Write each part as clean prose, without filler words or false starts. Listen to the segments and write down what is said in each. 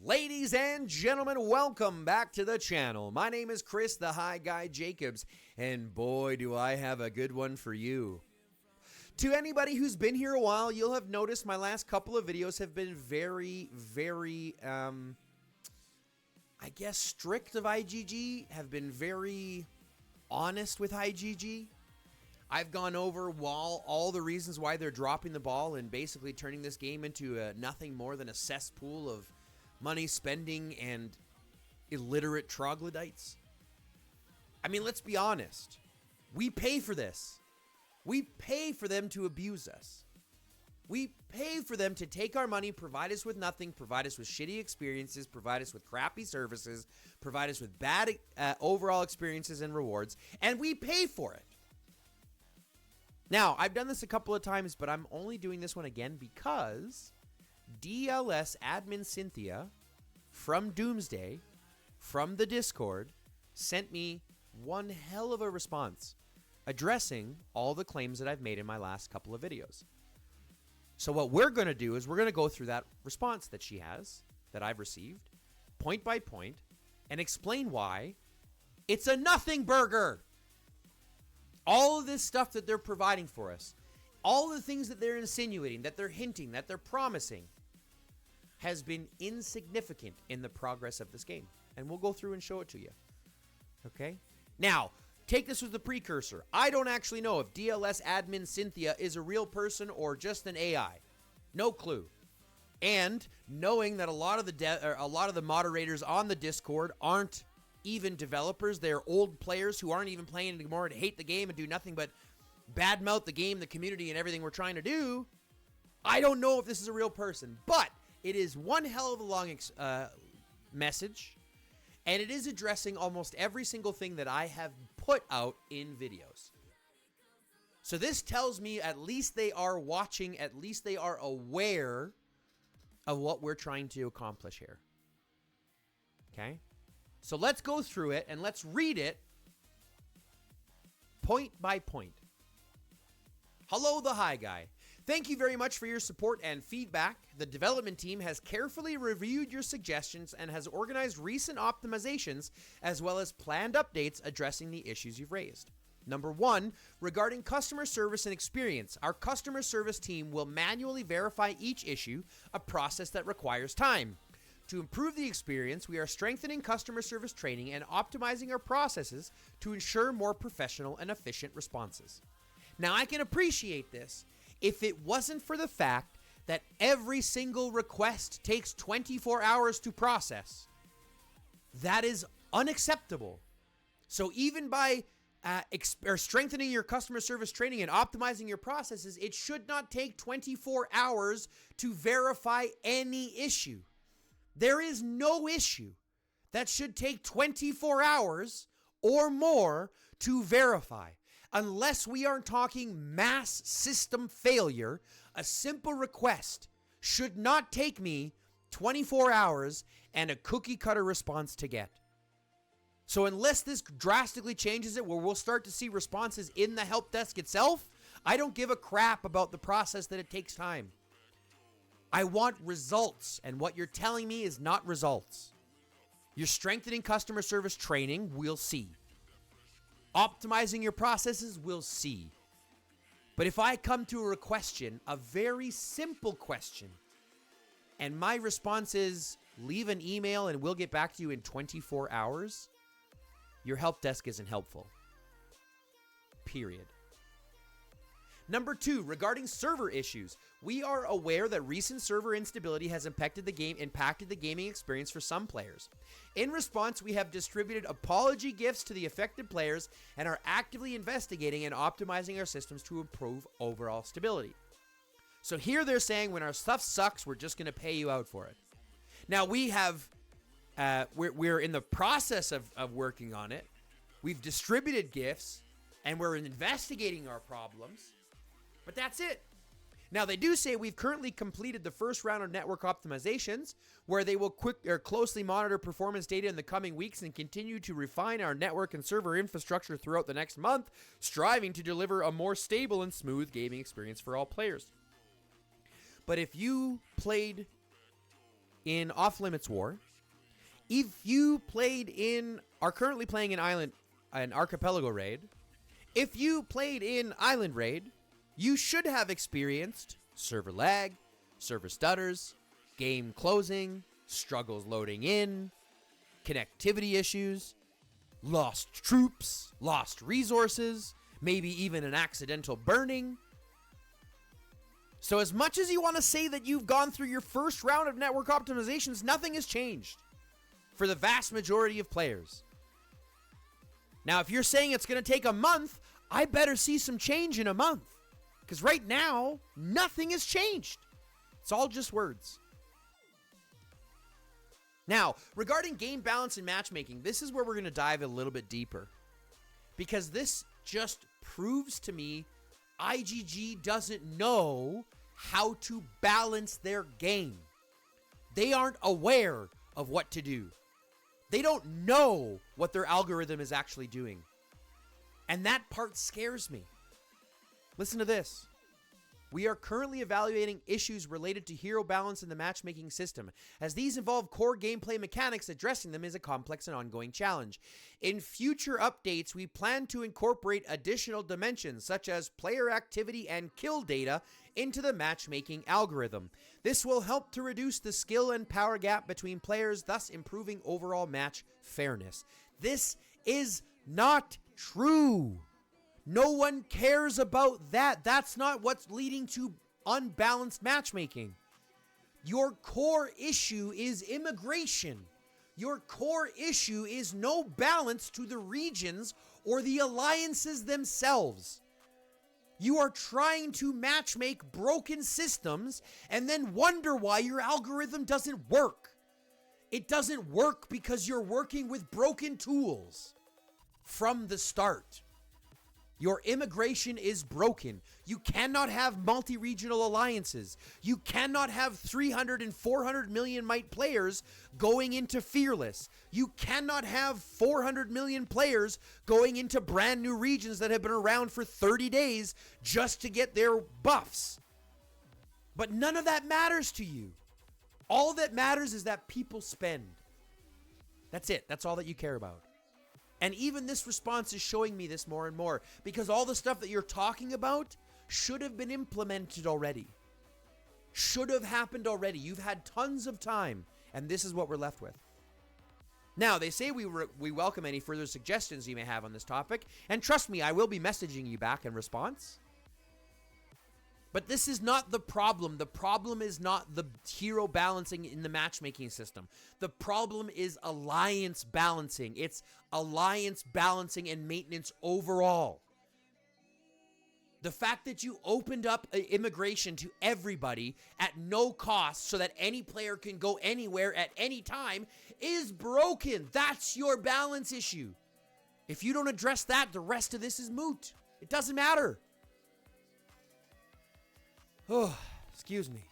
Ladies and gentlemen, welcome back to the channel. My name is Chris, the High Guy Jacobs, and boy, do I have a good one for you. To anybody who's been here a while, you'll have noticed my last couple of videos have been very, strict of IGG, have been very honest with IGG. I've gone over all the reasons why they're dropping the ball and basically turning this game into nothing more than a cesspool of money spending and illiterate troglodytes. I mean, let's be honest. We pay for this. We pay for them to abuse us. We pay for them to take our money, provide us with nothing, provide us with shitty experiences, provide us with crappy services, provide us with bad overall experiences and rewards, and we pay for it. Now, I've done this a couple of times, but I'm only doing this one again because DLS admin Cynthia from Doomsday, from the Discord, sent me one hell of a response addressing all the claims that I've made in my last couple of videos. So what we're going to do is we're going to go through that response that she has, that I've received, point by point, and explain why it's a nothing burger. All of this stuff that they're providing for us, all the things that they're insinuating, that they're hinting, that they're promising, has been insignificant in the progress of this game. And we'll go through and show it to you. Okay? Now, take this as the precursor. I don't actually know if DLS admin Cynthia is a real person or just an AI. No clue. And knowing that a lot of the moderators on the Discord aren't even developers, they're old players who aren't even playing anymore and hate the game and do nothing but badmouth the game, the community, and everything we're trying to do. I don't know if this is a real person, but it is one hell of a long message, and it is addressing almost every single thing that I have put out in videos. So this tells me at least they are watching, at least they are aware of what we're trying to accomplish here. Okay? So let's go through it and let's read it point by point. Hello, the High Guy. Thank you very much for your support and feedback. The development team has carefully reviewed your suggestions and has organized recent optimizations as well as planned updates addressing the issues you've raised. Number 1, regarding customer service and experience, our customer service team will manually verify each issue, a process that requires time. To improve the experience, we are strengthening customer service training and optimizing our processes to ensure more professional and efficient responses. Now, I can appreciate this if it wasn't for the fact that every single request takes 24 hours to process. That is unacceptable. So even by strengthening your customer service training and optimizing your processes, it should not take 24 hours to verify any issue. There is no issue that should take 24 hours or more to verify. Unless we are talking mass system failure, a simple request should not take me 24 hours and a cookie cutter response to get. So unless this drastically changes it, where we'll start to see responses in the help desk itself, I don't give a crap about the process that it takes time. I want results, and what you're telling me is not results. You're strengthening customer service training, we'll see. Optimizing your processes, we'll see. But if I come to a question, a very simple question, and my response is, leave an email and we'll get back to you in 24 hours, your help desk isn't helpful. Period. Number 2, regarding server issues, we are aware that recent server instability has impacted the gaming experience for some players. In response, we have distributed apology gifts to the affected players and are actively investigating and optimizing our systems to improve overall stability. So here they're saying when our stuff sucks, we're just going to pay you out for it. Now we have, we're in the process of working on it. We've distributed gifts and we're investigating our problems. But that's it. Now, they do say we've currently completed the first round of network optimizations, where they will closely monitor performance data in the coming weeks and continue to refine our network and server infrastructure throughout the next month, striving to deliver a more stable and smooth gaming experience for all players. But if you played in Off Limits War, if you are currently playing an archipelago raid, if you played in Island Raid, you should have experienced server lag, server stutters, game closing, struggles loading in, connectivity issues, lost troops, lost resources, maybe even an accidental burning. So as much as you want to say that you've gone through your first round of network optimizations, nothing has changed for the vast majority of players. Now, if you're saying it's going to take a month, I better see some change in a month. Because right now, nothing has changed. It's all just words. Now, regarding game balance and matchmaking, this is where we're going to dive a little bit deeper. Because this just proves to me IGG doesn't know how to balance their game. They aren't aware of what to do. They don't know what their algorithm is actually doing. And that part scares me. Listen to this. We are currently evaluating issues related to hero balance in the matchmaking system. As these involve core gameplay mechanics, addressing them is a complex and ongoing challenge. In future updates, we plan to incorporate additional dimensions such as player activity and kill data into the matchmaking algorithm. This will help to reduce the skill and power gap between players, thus improving overall match fairness. This is not true. No one cares about that. That's not what's leading to unbalanced matchmaking. Your core issue is immigration. Your core issue is no balance to the regions or the alliances themselves. You are trying to matchmake broken systems and then wonder why your algorithm doesn't work. It doesn't work because you're working with broken tools from the start. Your immigration is broken. You cannot have multi-regional alliances. You cannot have 300 and 400 million might players going into Fearless. You cannot have 400 million players going into brand new regions that have been around for 30 days just to get their buffs. But none of that matters to you. All that matters is that people spend. That's it. That's all that you care about. And even this response is showing me this more and more, because all the stuff that you're talking about should have been implemented already. Should have happened already. You've had tons of time, and this is what we're left with. Now, they say we welcome any further suggestions you may have on this topic, and trust me, I will be messaging you back in response. But this is not the problem. The problem is not the hero balancing in the matchmaking system. The problem is alliance balancing. It's alliance balancing and maintenance overall. The fact that you opened up immigration to everybody at no cost so that any player can go anywhere at any time is broken. That's your balance issue. If you don't address that, the rest of this is moot. It doesn't matter. Oh, excuse me.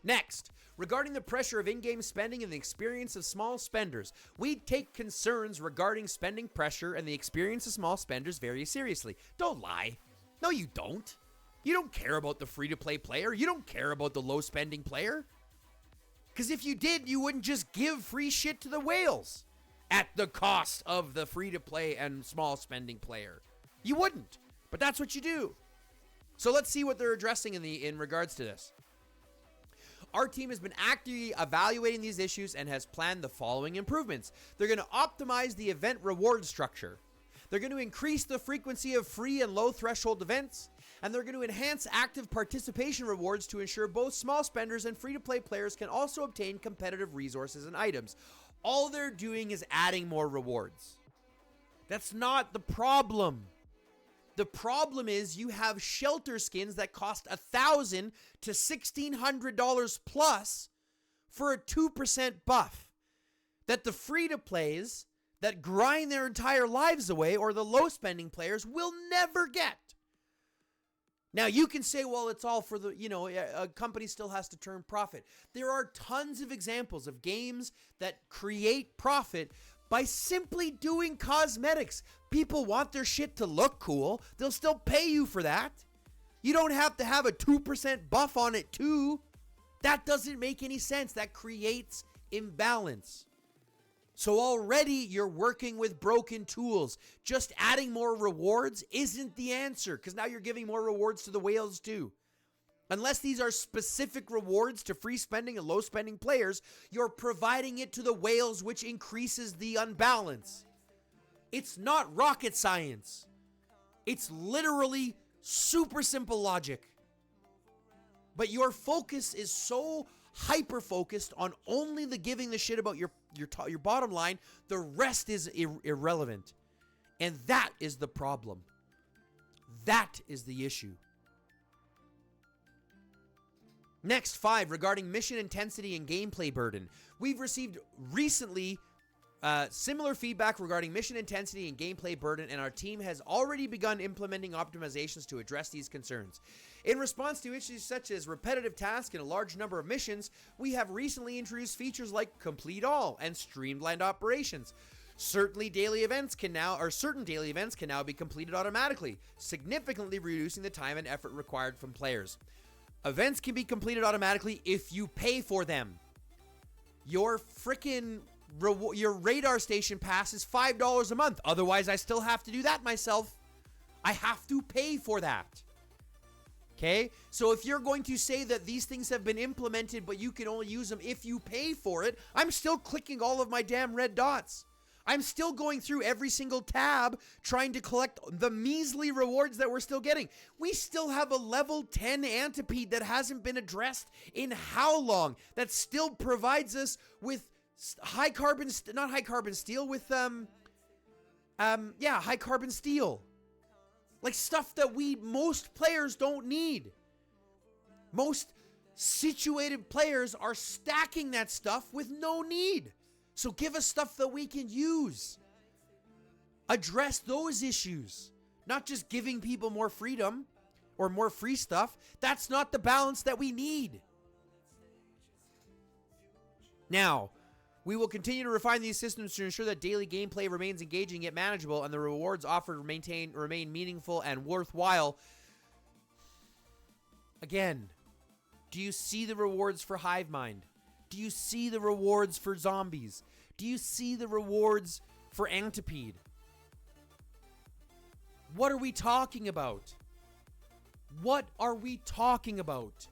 Next, regarding the pressure of in-game spending and the experience of small spenders, we take concerns regarding spending pressure and the experience of small spenders very seriously. Don't lie. No, you don't. You don't care about the free-to-play player. You don't care about the low-spending player. Because if you did, you wouldn't just give free shit to the whales at the cost of the free-to-play and small-spending player. You wouldn't. But that's what you do. So let's see what they're addressing in regards to this. Our team has been actively evaluating these issues and has planned the following improvements. They're going to optimize the event reward structure. They're going to increase the frequency of free and low threshold events. And they're going to enhance active participation rewards to ensure both small spenders and free-to-play players can also obtain competitive resources and items. All they're doing is adding more rewards. That's not the problem. The problem is you have shelter skins that cost $1,000 to $1,600 plus for a 2% buff that the free-to-plays that grind their entire lives away or the low-spending players will never get. Now, you can say, well, it's all for the, a company still has to turn profit. There are tons of examples of games that create profit by simply doing cosmetics. People want their shit to look cool. They'll still pay you for that. You don't have to have a 2% buff on it too. That doesn't make any sense. That creates imbalance. So already you're working with broken tools. Just adding more rewards isn't the answer, because now you're giving more rewards to the whales too. Unless these are specific rewards to free spending and low spending players, you're providing it to the whales, which increases the unbalance. It's not rocket science. It's literally super simple logic. But your focus is so hyper-focused on only the giving the shit about your bottom line, the rest is irrelevant. And that is the problem. That is the issue. Next, 5, regarding mission intensity and gameplay burden. We've received recently similar feedback regarding mission intensity and gameplay burden, and our team has already begun implementing optimizations to address these concerns. In response to issues such as repetitive tasks and a large number of missions, we have recently introduced features like Complete All and Streamlined Operations. Certain daily events can now be completed automatically, significantly reducing the time and effort required from players. Events can be completed automatically if you pay for them. Your radar station pass is $5 a month. Otherwise, I still have to do that myself. I have to pay for that. Okay? So if you're going to say that these things have been implemented, but you can only use them if you pay for it, I'm still clicking all of my damn red dots. I'm still going through every single tab trying to collect the measly rewards that we're still getting. We still have a level 10 Antipede that hasn't been addressed in how long? That still provides us with high carbon steel. Like stuff that most players don't need. Most situated players are stacking that stuff with no need. So give us stuff that we can use. Address those issues. Not just giving people more freedom or more free stuff. That's not the balance that we need. Now, we will continue to refine these systems to ensure that daily gameplay remains engaging yet manageable and the rewards offered remain meaningful and worthwhile. Again, do you see the rewards for Hive Mind? Do you see the rewards for zombies? Do you see the rewards for Antipede? What are we talking about? What are we talking about?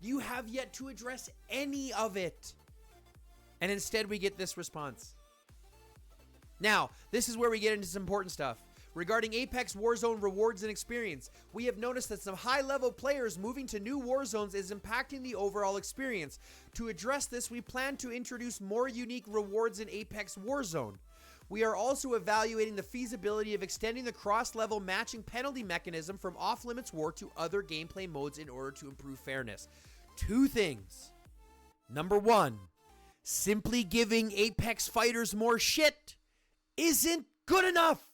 You have yet to address any of it. And instead we get this response. Now, this is where we get into some important stuff. Regarding Apex Warzone rewards and experience, we have noticed that some high-level players moving to new war zones is impacting the overall experience. To address this, we plan to introduce more unique rewards in Apex Warzone. We are also evaluating the feasibility of extending the cross-level matching penalty mechanism from off-limits war to other gameplay modes in order to improve fairness. 2 things. Number 1, simply giving Apex fighters more shit isn't good enough.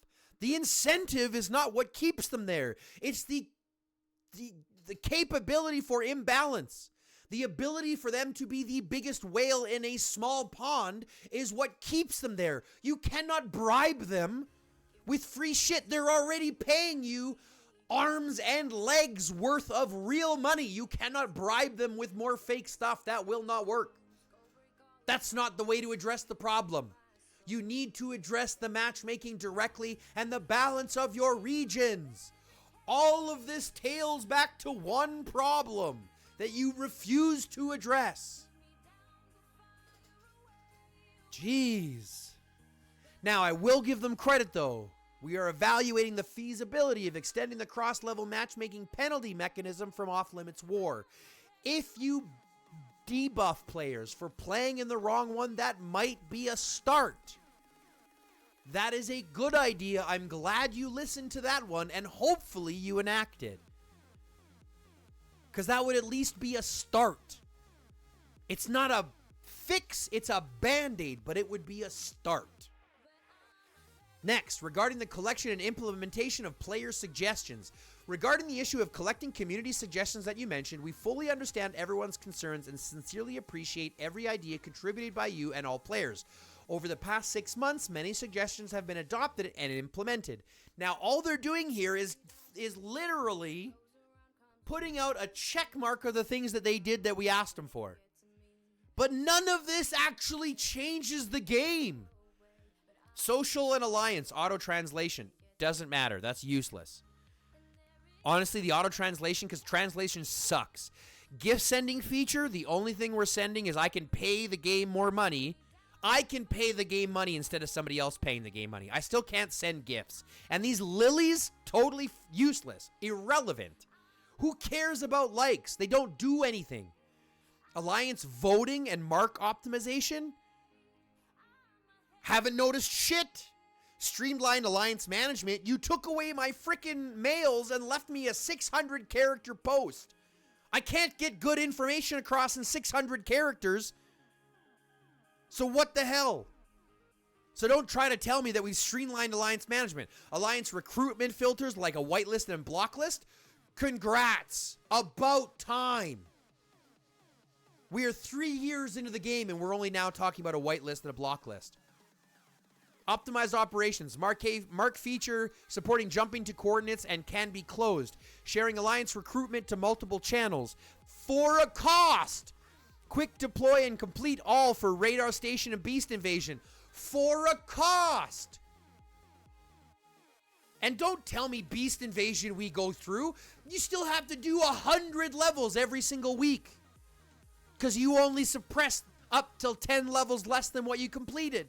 The incentive is not what keeps them there. It's the capability for imbalance. The ability for them to be the biggest whale in a small pond is what keeps them there. You cannot bribe them with free shit. They're already paying you arms and legs worth of real money. You cannot bribe them with more fake stuff. That will not work. That's not the way to address the problem. You need to address the matchmaking directly and the balance of your regions. All of this tails back to one problem that you refuse to address. Jeez. Now, I will give them credit, though. We are evaluating the feasibility of extending the cross-level matchmaking penalty mechanism from off-limits war. If you debuff players for playing in the wrong one, that might be a start. That is a good idea. I'm glad you listened to that one, and hopefully you enact it. Because that would at least be a start. It's not a fix, it's a band-aid, but it would be a start. Next, regarding the collection and implementation of player suggestions. Regarding the issue of collecting community suggestions that you mentioned, we fully understand everyone's concerns and sincerely appreciate every idea contributed by you and all players. Over the past 6 months, many suggestions have been adopted and implemented. Now, all they're doing here is literally putting out a check mark of the things that they did that we asked them for. But none of this actually changes the game. Social and alliance, auto-translation. Doesn't matter. That's useless. Honestly, the auto-translation, because translation sucks. Gift sending feature, the only thing we're sending is I can pay the game more money. I can pay the game money instead of somebody else paying the game money. I still can't send gifts. And these lilies, totally useless, irrelevant. Who cares about likes? They don't do anything. Alliance voting and mark optimization? Haven't noticed shit. Streamlined alliance management. You took away my freaking mails and left me a 600 character post. I can't get good information across in 600 characters. So what the hell? So don't try to tell me that we've streamlined alliance management. Alliance recruitment filters like a whitelist and blocklist? Congrats. About time. We are 3 years into the game and we're only now talking about a whitelist and a blocklist. Optimized operations. Mark feature supporting jumping to coordinates and can be closed. Sharing alliance recruitment to multiple channels. For a cost. Quick deploy and complete all for radar station and beast invasion. For a cost. And don't tell me beast invasion we go through. You still have to do 100 levels every single week. Because you only suppressed up till 10 levels less than what you completed.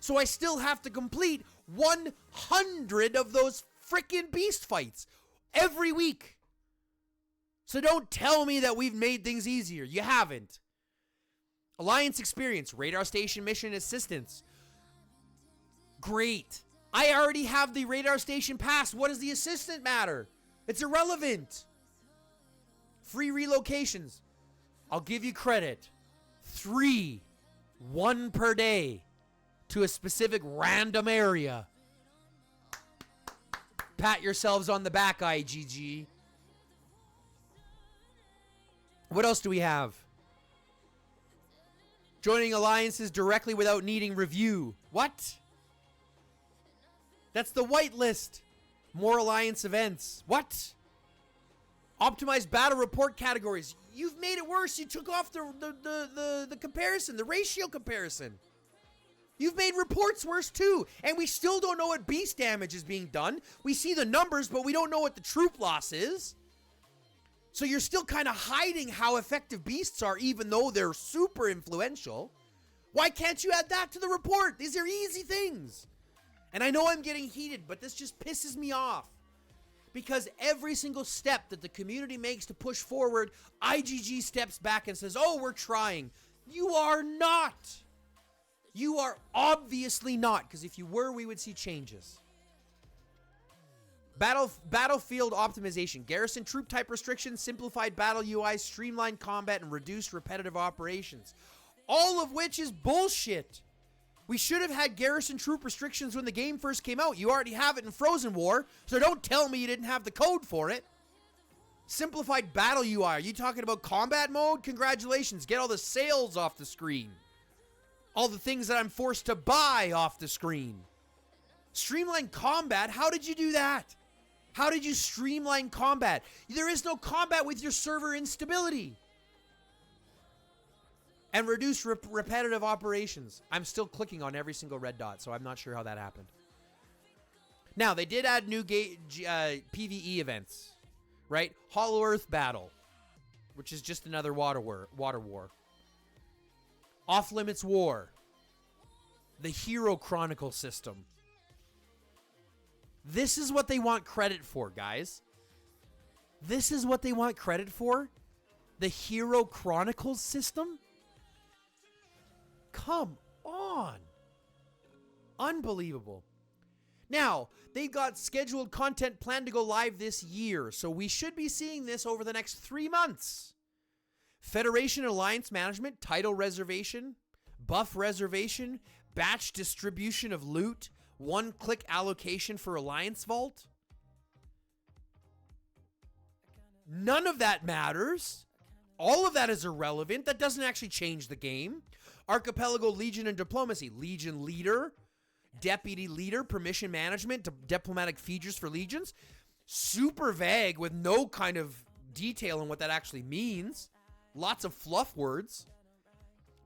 So I still have to complete 100 of those frickin' beast fights every week. So don't tell me that we've made things easier. You haven't. Alliance experience, radar station mission assistance. Great. I already have the radar station pass. What does the assistant matter? It's irrelevant. Free relocations. I'll give you credit. 3. 1 per day. To a specific random area. Pat yourselves on the back, IGG. What else do we have? Joining alliances directly without needing review. What? That's the whitelist. More alliance events. What? Optimized battle report categories. You've made it worse. You took off the comparison, the ratio comparison. You've made reports worse too. And we still don't know what beast damage is being done. We see the numbers, but we don't know what the troop loss is. So you're still kind of hiding how effective beasts are, even though they're super influential. Why can't you add that to the report? These are easy things. And I know I'm getting heated, but this just pisses me off. Because every single step that the community makes to push forward, IGG steps back and says, oh, we're trying. You are not. You are obviously not, because if you were, we would see changes. Battlefield optimization. Garrison troop type restrictions, simplified battle UI, streamlined combat, and reduced repetitive operations. All of which is bullshit. We should have had garrison troop restrictions when the game first came out. You already have it in Frozen War, so don't tell me you didn't have the code for it. Simplified battle UI. Are you talking about combat mode? Congratulations. Get all the sales off the screen. All the things that I'm forced to buy off the screen. Streamline combat? How did you do that? How did you streamline combat? There is no combat with your server instability. And reduce repetitive operations. I'm still clicking on every single red dot, so I'm not sure how that happened. Now, they did add new PvE events, right? Hollow Earth Battle, which is just another water war. Off Limits War. The Hero Chronicle system. This is what they want credit for, guys. This is what they want credit for? The Hero Chronicles system? Come on. Unbelievable. Now, they've got scheduled content planned to go live this year, so we should be seeing this over the next 3 months. Federation Alliance Management, title reservation, buff reservation, batch distribution of loot, one-click allocation for Alliance Vault. None of that matters. All of that is irrelevant. That doesn't actually change the game. Archipelago Legion and Diplomacy. Legion Leader, Deputy Leader, Permission Management, Diplomatic Features for Legions. Super vague with no kind of detail on what that actually means. Lots of fluff words.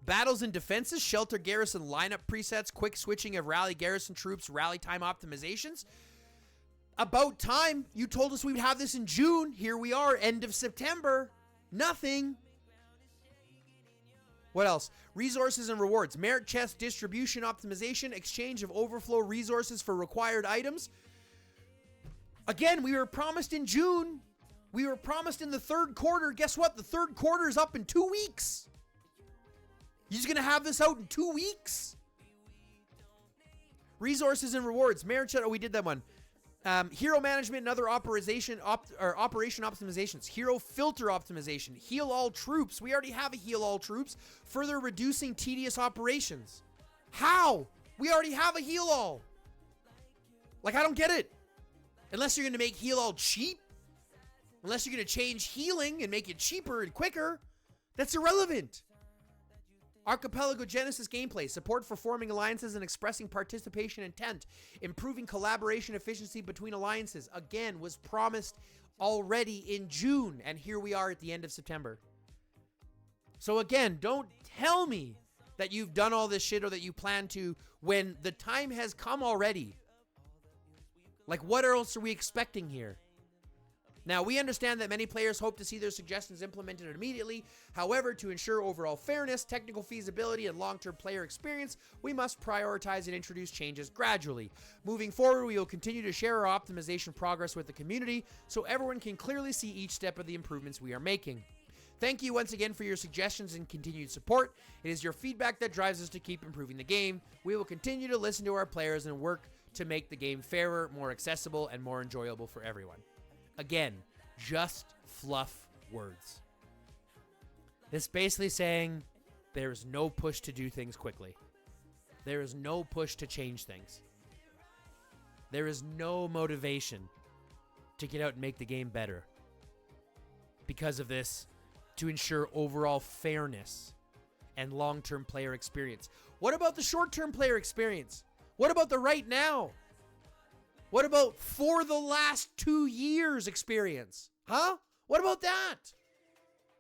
Battles and defenses, shelter garrison lineup presets, quick switching of rally garrison troops, rally time optimizations. About time. You told us we would have this in June. Here we are, end of September. Nothing. What else? Resources and rewards. Merit chest distribution optimization, exchange of overflow resources for required items. Again, we were promised in June. We were promised in the third quarter. Guess what? The third quarter is up in 2 weeks. You're just going to have this out in 2 weeks? Resources and rewards. Merit chest. Oh, we did that one. Hero management and other operation optimizations. Hero filter optimization. Heal all troops. We already have a heal all troops. Further reducing tedious operations. How? We already have a heal all. Like, I don't get it. Unless you're going to make heal all cheap. Unless you're going to change healing and make it cheaper and quicker. That's irrelevant. Archipelago Genesis gameplay, support for forming alliances and expressing participation intent, improving collaboration efficiency between alliances, again, was promised already in June, and here we are at the end of September. So again, don't tell me that you've done all this shit or that you plan to when the time has come already. Like, what else are we expecting here? Now, we understand that many players hope to see their suggestions implemented immediately. However, to ensure overall fairness, technical feasibility, and long-term player experience, we must prioritize and introduce changes gradually. Moving forward, we will continue to share our optimization progress with the community so everyone can clearly see each step of the improvements we are making. Thank you once again for your suggestions and continued support. It is your feedback that drives us to keep improving the game. We will continue to listen to our players and work to make the game fairer, more accessible, and more enjoyable for everyone. Again, just fluff words. This basically saying there's no push to do things quickly. There is no push to change things. There is no motivation to get out and make the game better. Because of this, to ensure overall fairness and long-term player experience. What about the short-term player experience? What about the right now? What about for the last 2 years experience? Huh? What about that?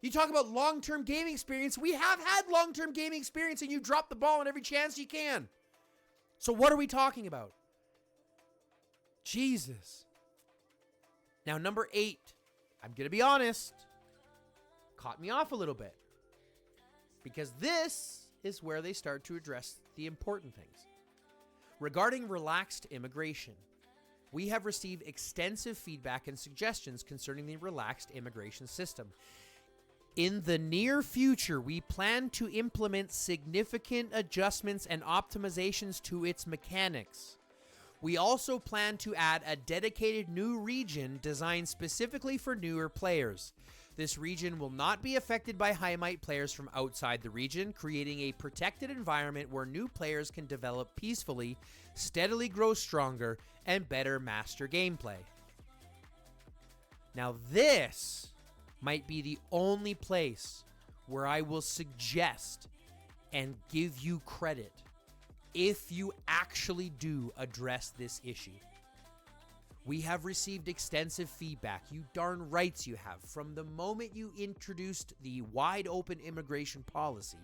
You talk about long-term gaming experience. We have had long-term gaming experience and you drop the ball on every chance you can. So what are we talking about? Jesus. Now, number 8. I'm going to be honest. Caught me off a little bit. Because this is where they start to address the important things. Regarding relaxed immigration. We have received extensive feedback and suggestions concerning the relaxed immigration system. In the near future, we plan to implement significant adjustments and optimizations to its mechanics. We also plan to add a dedicated new region designed specifically for newer players. This region will not be affected by Highmite players from outside the region, creating a protected environment where new players can develop peacefully, steadily grow stronger, and better master gameplay. Now, this might be the only place where I will suggest and give you credit if you actually do address this issue. We have received extensive feedback, you darn rights you have, from the moment you introduced the wide open immigration policy,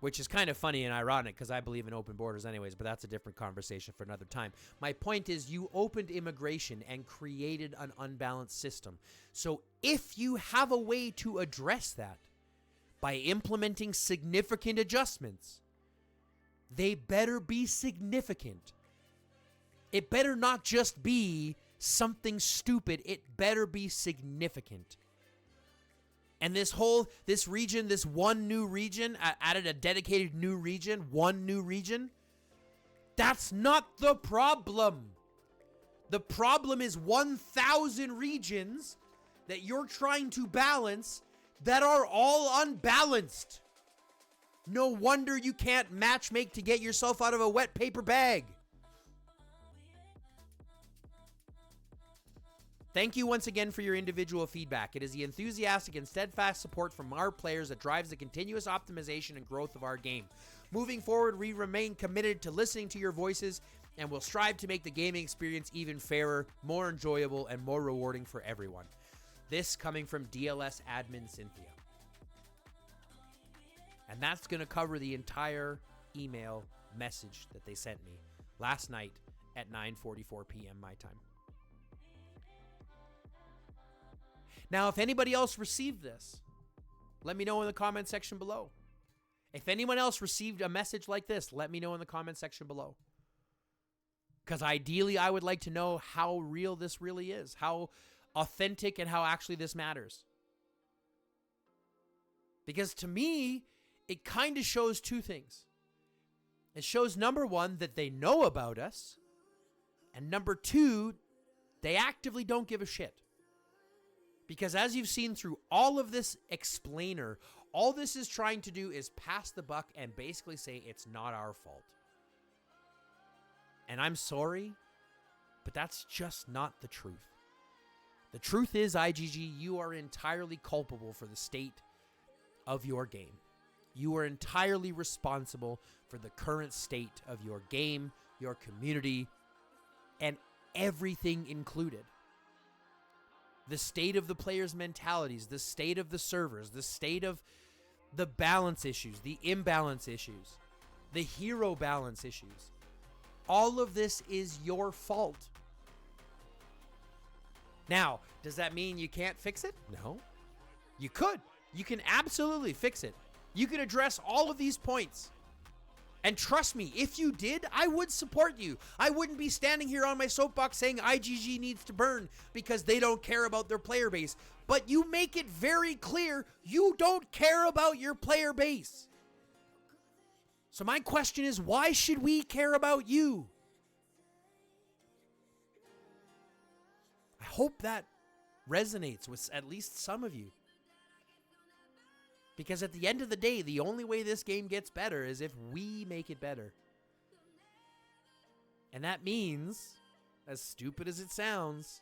which is kind of funny and ironic because I believe in open borders anyways, but that's a different conversation for another time. My point is you opened immigration and created an unbalanced system. So if you have a way to address that by implementing significant adjustments, they better be significant. It better not just be something stupid. It better be significant. And this region, this one new region, added a dedicated new region, one new region. That's not the problem. The problem is 1,000 regions that you're trying to balance that are all unbalanced. No wonder you can't matchmake to get yourself out of a wet paper bag. Thank you once again for your individual feedback. It is the enthusiastic and steadfast support from our players that drives the continuous optimization and growth of our game. Moving forward, we remain committed to listening to your voices and will strive to make the gaming experience even fairer, more enjoyable, and more rewarding for everyone. This coming from DLS admin Cynthia. And that's going to cover the entire email message that they sent me last night at 9:44 p.m. my time. Now, if anybody else received this, let me know in the comment section below. If anyone else received a message like this, let me know in the comment section below. Because ideally, I would like to know how real this really is, how authentic and how actually this matters. Because to me, it kind of shows two things. It shows, number one, that they know about us. And number two, they actively don't give a shit. Because as you've seen through all of this explainer, all this is trying to do is pass the buck and basically say it's not our fault. And I'm sorry, but that's just not the truth. The truth is, IGG, you are entirely culpable for the state of your game. You are entirely responsible for the current state of your game, your community, and everything included. The state of the players' mentalities, the state of the servers, the state of the balance issues, the imbalance issues, the hero balance issues. All of this is your fault. Now, does that mean you can't fix it? No. You could. You can absolutely fix it. You can address all of these points. And trust me, if you did, I would support you. I wouldn't be standing here on my soapbox saying IGG needs to burn because they don't care about their player base. But you make it very clear you don't care about your player base. So my question is, why should we care about you? I hope that resonates with at least some of you. Because at the end of the day, the only way this game gets better is if we make it better. And that means, as stupid as it sounds,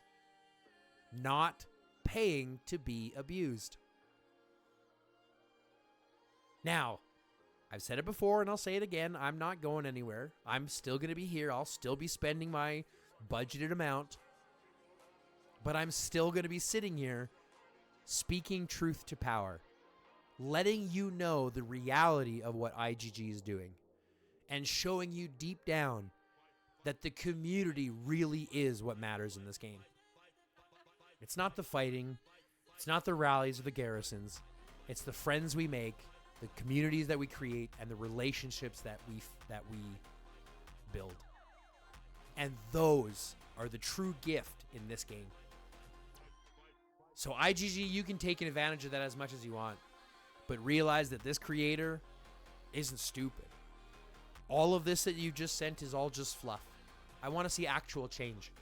not paying to be abused. Now, I've said it before and I'll say it again. I'm not going anywhere. I'm still going to be here. I'll still be spending my budgeted amount. But I'm still going to be sitting here speaking truth to power. Letting you know the reality of what IGG is doing. And showing you deep down that the community really is what matters in this game. It's not the fighting. It's not the rallies or the garrisons. It's the friends we make, the communities that we create, and the relationships that we build. And those are the true gift in this game. So IGG, you can take advantage of that as much as you want. But realize that this creator isn't stupid. All of this that you just sent is all just fluff. I want to see actual change.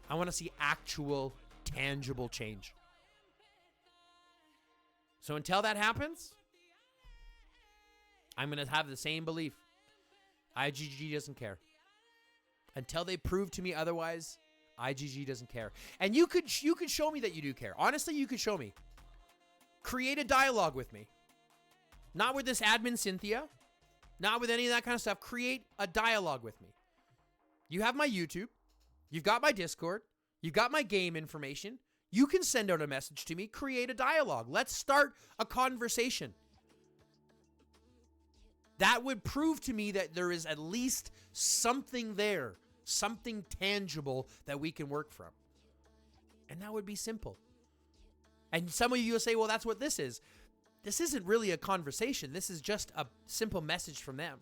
I want to see actual, tangible change. So until that happens, I'm going to have the same belief. IGG doesn't care. Until they prove to me otherwise, IGG doesn't care. And you could show me that you do care. Honestly, you could show me. Create a dialogue with me. Not with this admin Cynthia. Not with any of that kind of stuff. Create a dialogue with me. You have my YouTube. You've got my Discord. You've got my game information. You can send out a message to me. Create a dialogue. Let's start a conversation. That would prove to me that there is at least something there. Something tangible that we can work from. And that would be simple. And some of you will say, well, that's what this is. This isn't really a conversation. This is just a simple message from them.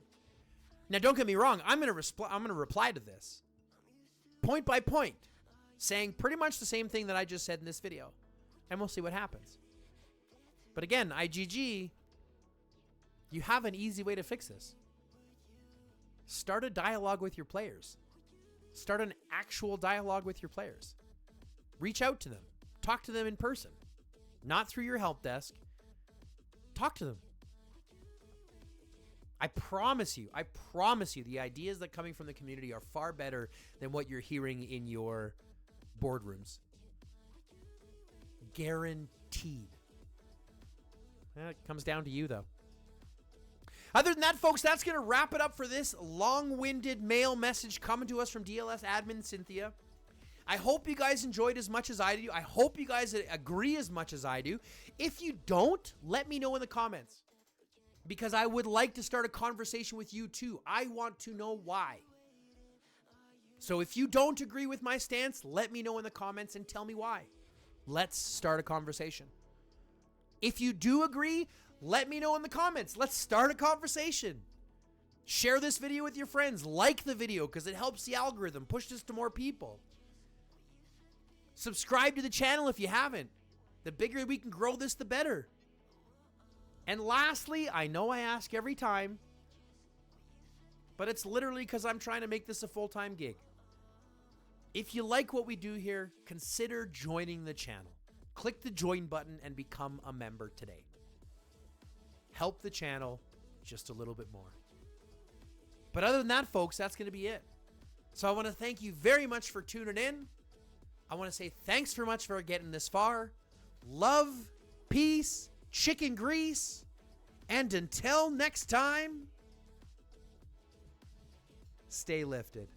Now, don't get me wrong. I'm going to reply to this point by point, saying pretty much the same thing that I just said in this video. And we'll see what happens. But again, IGG, you have an easy way to fix this. Start a dialogue with your players. Start an actual dialogue with your players. Reach out to them. Talk to them in person. Not through your help desk. Talk to them. I promise you, the ideas that are coming from the community are far better than what you're hearing in your boardrooms. Guaranteed. It comes down to you, though. Other than that, folks, that's going to wrap it up for this long-winded mail message coming to us from DLS admin Cynthia. I hope you guys enjoyed as much as I do. I hope you guys agree as much as I do. If you don't, let me know in the comments, because I would like to start a conversation with you too. I want to know why. So if you don't agree with my stance, let me know in the comments and tell me why. Let's start a conversation. If you do agree, let me know in the comments. Let's start a conversation. Share this video with your friends. Like the video because it helps the algorithm push this to more people. Subscribe to the channel if you haven't. The bigger we can grow this, the better. And lastly, I know I ask every time, but it's literally because I'm trying to make this a full-time gig. If you like what we do here, consider joining the channel. Click the join button and become a member today. Help the channel just a little bit more. But other than that, folks, that's going to be it. So I want to thank you very much for tuning in. I want to say thanks very much for getting this far. Love, peace, chicken grease, and until next time, stay lifted.